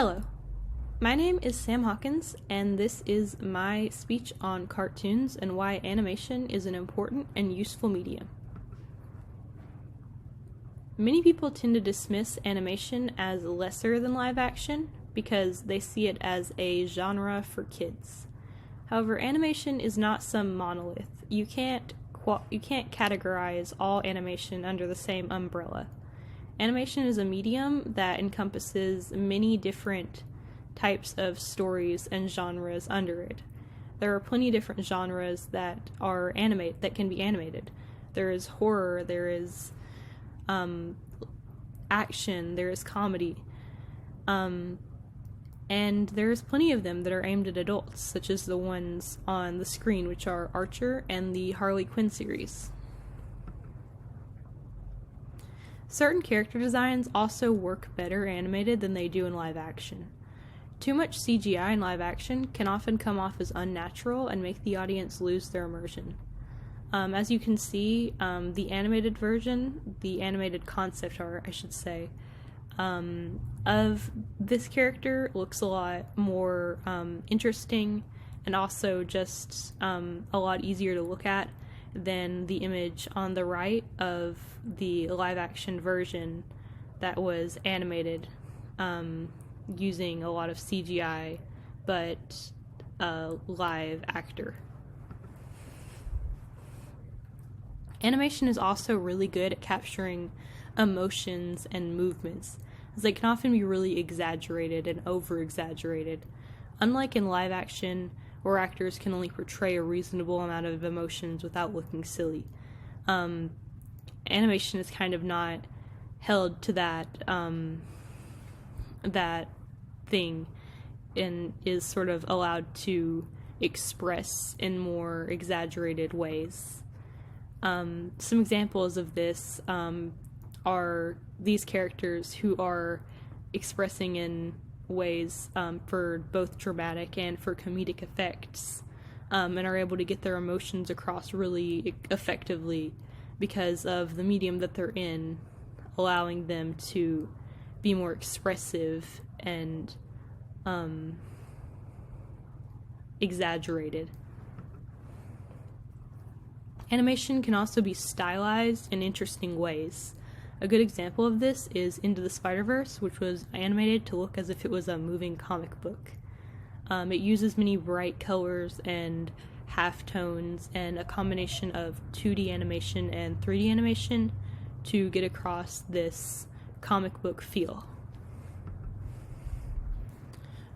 Hello, my name is Sam Hawkins, and this is my speech on cartoons and why animation is an important and useful medium. Many people tend to dismiss animation as lesser than live action because they see it as a genre for kids. However, animation is not some monolith. You can't categorize all animation under the same umbrella. Animation is a medium that encompasses many different types of stories and genres under it. There are plenty of different genres that can be animated. There is horror, there is action, there is comedy, and there's plenty of them that are aimed at adults, such as the ones on the screen, which are Archer and the Harley Quinn series. Certain character designs also work better animated than they do in live action. Too much CGI in live action can often come off as unnatural and make the audience lose their immersion. As you can see, the animated concept art, I should say, of this character looks a lot more interesting and also just a lot easier to look at than the image on the right of the live-action version that was animated using a lot of CGI, but a live actor. Animation is also really good at capturing emotions and movements, as they can often be really exaggerated and over-exaggerated. Unlike in live action, where actors can only portray a reasonable amount of emotions without looking silly. Animation is kind of not held to that thing and is sort of allowed to express in more exaggerated ways. Some examples of this are these characters who are expressing in ways for both dramatic and for comedic effects, and are able to get their emotions across really effectively because of the medium that they're in, allowing them to be more expressive and exaggerated. Animation can also be stylized in interesting ways. A good example of this is Into the Spider-Verse, which was animated to look as if it was a moving comic book. It uses many bright colors and halftones and a combination of 2D animation and 3D animation to get across this comic book feel.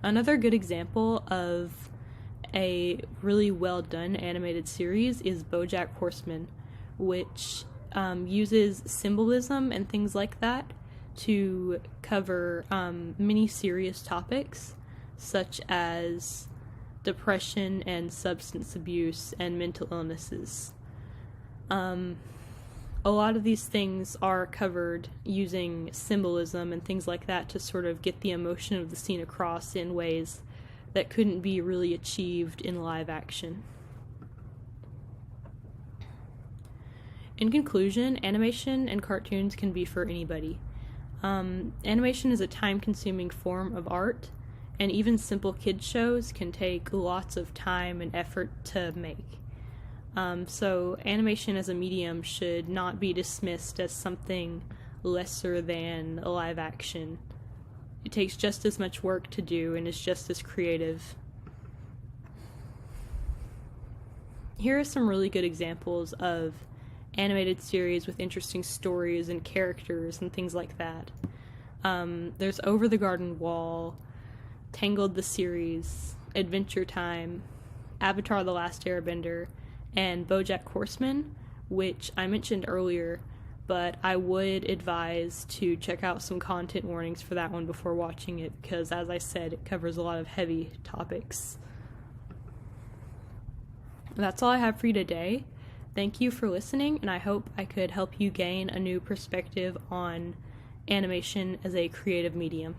Another good example of a really well done animated series is Bojack Horseman, which uses symbolism and things like that to cover many serious topics such as depression and substance abuse and mental illnesses. A lot of these things are covered using symbolism and things like that to sort of get the emotion of the scene across in ways that couldn't be really achieved in live action. In conclusion, animation and cartoons can be for anybody. Animation is a time-consuming form of art, and even simple kids shows can take lots of time and effort to make. So animation as a medium should not be dismissed as something lesser than a live action. It takes just as much work to do and is just as creative. Here are some really good examples of animated series with interesting stories and characters and things like that. There's Over the Garden Wall, Tangled the series, Adventure Time, Avatar: The Last Airbender, and Bojack Horseman, which I mentioned earlier, but I would advise to check out some content warnings for that one before watching it, because as I said, it covers a lot of heavy topics. That's all I have for you today. Thank you for listening, and I hope I could help you gain a new perspective on animation as a creative medium.